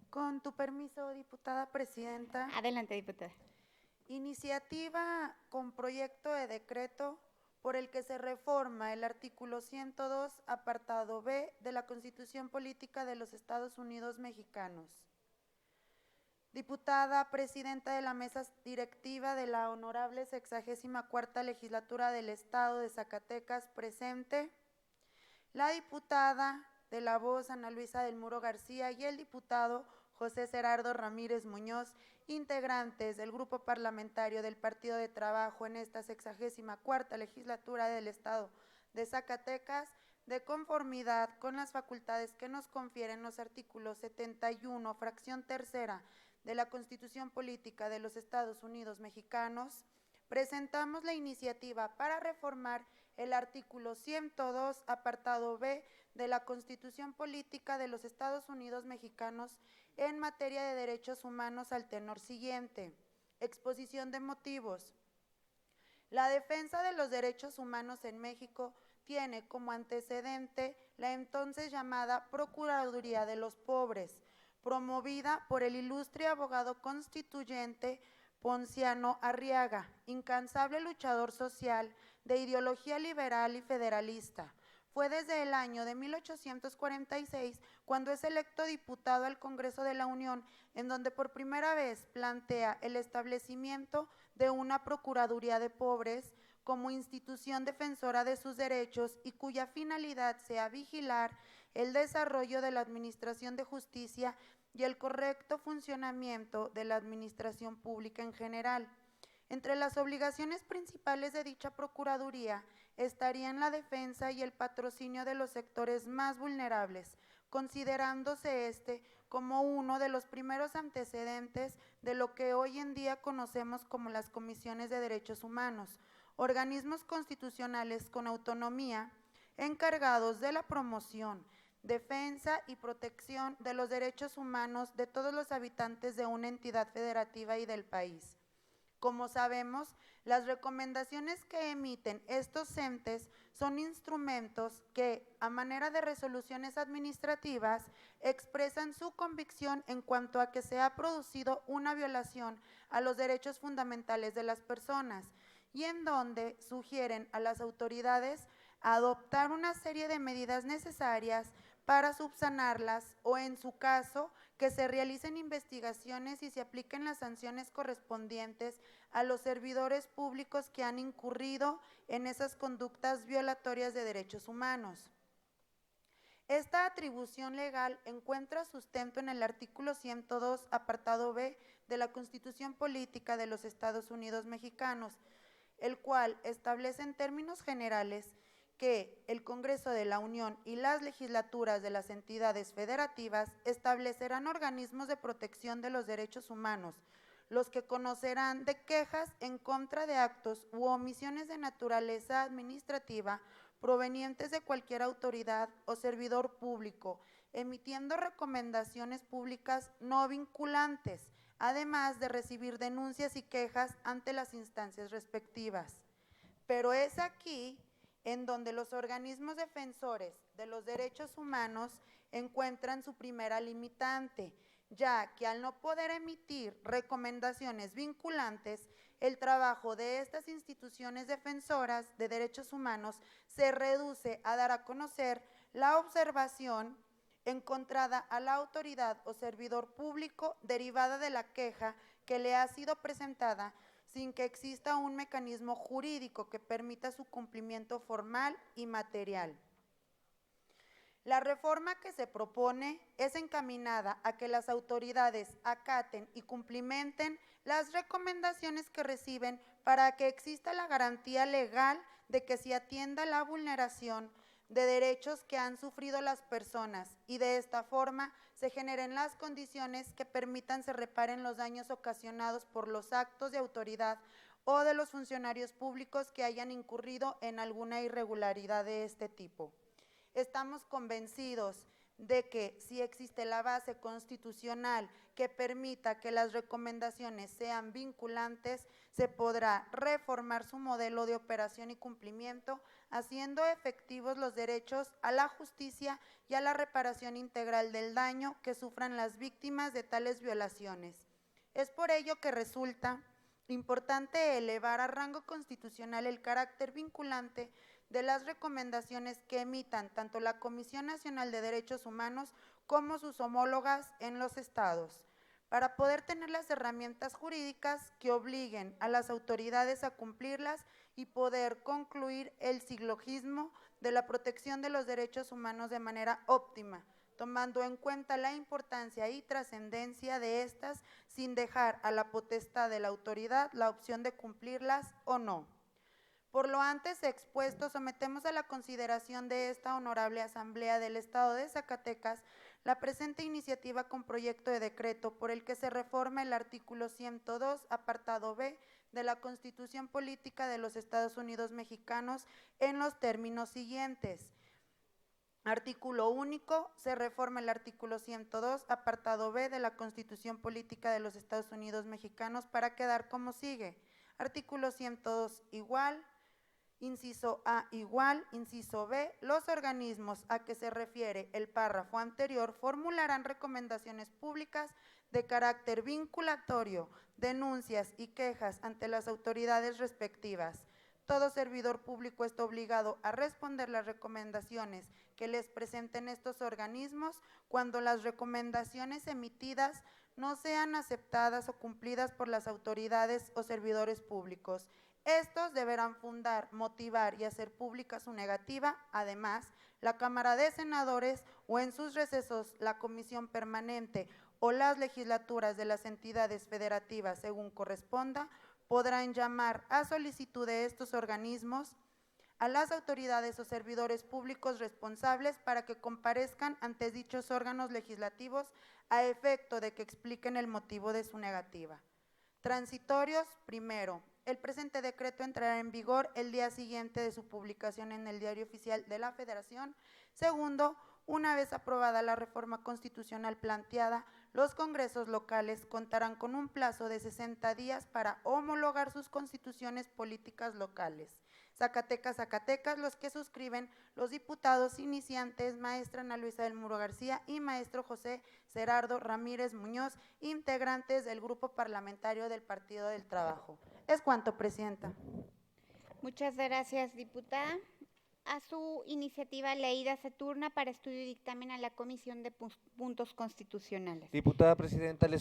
Con tu permiso, diputada presidenta. Adelante, diputada. Iniciativa con proyecto de decreto por el que se reforma el artículo 102, apartado B de la Constitución Política de los Estados Unidos Mexicanos. Diputada presidenta de la mesa directiva de la honorable 64ª legislatura del Estado de Zacatecas, presente. La diputada de La Voz, Ana Luisa del Muro García, y el diputado José Gerardo Ramírez Muñoz, integrantes del grupo parlamentario del Partido de Trabajo en esta 64ª legislatura del Estado de Zacatecas, de conformidad con las facultades que nos confieren los artículos 71, fracción tercera de la Constitución Política de los Estados Unidos Mexicanos, presentamos la iniciativa para reformar el artículo 102, apartado B de la Constitución Política de los Estados Unidos Mexicanos en materia de derechos humanos al tenor siguiente. Exposición de motivos. La defensa de los derechos humanos en México tiene como antecedente la entonces llamada Procuraduría de los Pobres, promovida por el ilustre abogado constituyente Ponciano Arriaga, incansable luchador social de ideología liberal y federalista. Fue desde el año de 1846 cuando es electo diputado al Congreso de la Unión, en donde por primera vez plantea el establecimiento de una Procuraduría de Pobres como institución defensora de sus derechos y cuya finalidad sea vigilar el desarrollo de la administración de justicia y el correcto funcionamiento de la administración pública en general. Entre las obligaciones principales de dicha Procuraduría estarían la defensa y el patrocinio de los sectores más vulnerables, considerándose este como uno de los primeros antecedentes de lo que hoy en día conocemos como las comisiones de derechos humanos, organismos constitucionales con autonomía encargados de la promoción, defensa y protección de los derechos humanos de todos los habitantes de una entidad federativa y del país. Como sabemos, las recomendaciones que emiten estos entes son instrumentos que, a manera de resoluciones administrativas, expresan su convicción en cuanto a que se ha producido una violación a los derechos fundamentales de las personas y en donde sugieren a las autoridades adoptar una serie de medidas necesarias para subsanarlas o, en su caso, que se realicen investigaciones y se apliquen las sanciones correspondientes a los servidores públicos que han incurrido en esas conductas violatorias de derechos humanos. Esta atribución legal encuentra sustento en el artículo 102, apartado B de la Constitución Política de los Estados Unidos Mexicanos, el cual establece en términos generales que el Congreso de la Unión y las legislaturas de las entidades federativas establecerán organismos de protección de los derechos humanos, los que conocerán de quejas en contra de actos u omisiones de naturaleza administrativa provenientes de cualquier autoridad o servidor público, emitiendo recomendaciones públicas no vinculantes, además de recibir denuncias y quejas ante las instancias respectivas. Pero es aquí en donde los organismos defensores de los derechos humanos encuentran su primera limitante, ya que al no poder emitir recomendaciones vinculantes, el trabajo de estas instituciones defensoras de derechos humanos se reduce a dar a conocer la observación encontrada a la autoridad o servidor público derivada de la queja que le ha sido presentada, sin que exista un mecanismo jurídico que permita su cumplimiento formal y material. La reforma que se propone es encaminada a que las autoridades acaten y cumplimenten las recomendaciones que reciben para que exista la garantía legal de que se atienda la vulneración de derechos que han sufrido las personas y de esta forma se generen las condiciones que permitan se reparen los daños ocasionados por los actos de autoridad o de los funcionarios públicos que hayan incurrido en alguna irregularidad de este tipo. Estamos convencidos de que si existe la base constitucional que permita que las recomendaciones sean vinculantes, se podrá reformar su modelo de operación y cumplimiento, haciendo efectivos los derechos a la justicia y a la reparación integral del daño que sufran las víctimas de tales violaciones. Es por ello que resulta importante elevar a rango constitucional el carácter vinculante de las recomendaciones que emitan tanto la Comisión Nacional de Derechos Humanos como sus homólogas en los estados, para poder tener las herramientas jurídicas que obliguen a las autoridades a cumplirlas y poder concluir el silogismo de la protección de los derechos humanos de manera óptima, tomando en cuenta la importancia y trascendencia de estas sin dejar a la potestad de la autoridad la opción de cumplirlas o no. Por lo antes expuesto, sometemos a la consideración de esta honorable Asamblea del Estado de Zacatecas la presente iniciativa con proyecto de decreto por el que se reforma el artículo 102, apartado B, de la Constitución Política de los Estados Unidos Mexicanos en los términos siguientes. Artículo único, se reforma el artículo 102, apartado B de la Constitución Política de los Estados Unidos Mexicanos para quedar como sigue. Artículo 102 igual, inciso A igual, inciso B, los organismos a que se refiere el párrafo anterior formularán recomendaciones públicas de carácter vinculatorio, denuncias y quejas ante las autoridades respectivas. Todo servidor público está obligado a responder las recomendaciones que les presenten estos organismos cuando las recomendaciones emitidas no sean aceptadas o cumplidas por las autoridades o servidores públicos. Estos deberán fundar, motivar y hacer pública su negativa. Además, la Cámara de Senadores o en sus recesos la Comisión Permanente o las legislaturas de las entidades federativas, según corresponda, podrán llamar a solicitud de estos organismos a las autoridades o servidores públicos responsables para que comparezcan ante dichos órganos legislativos a efecto de que expliquen el motivo de su negativa. Transitorios, primero, el presente decreto entrará en vigor el día siguiente de su publicación en el Diario Oficial de la Federación. Segundo, una vez aprobada la reforma constitucional planteada, los congresos locales contarán con un plazo de 60 días para homologar sus constituciones políticas locales. Zacatecas, Zacatecas, los que suscriben los diputados iniciantes, maestra Ana Luisa del Muro García y maestro José Gerardo Ramírez Muñoz, integrantes del Grupo Parlamentario del Partido del Trabajo. Es cuanto, Presidenta. Muchas gracias, diputada. A su iniciativa leída se turna para estudio y dictamen a la Comisión de Puntos Constitucionales. Diputada Presidenta, le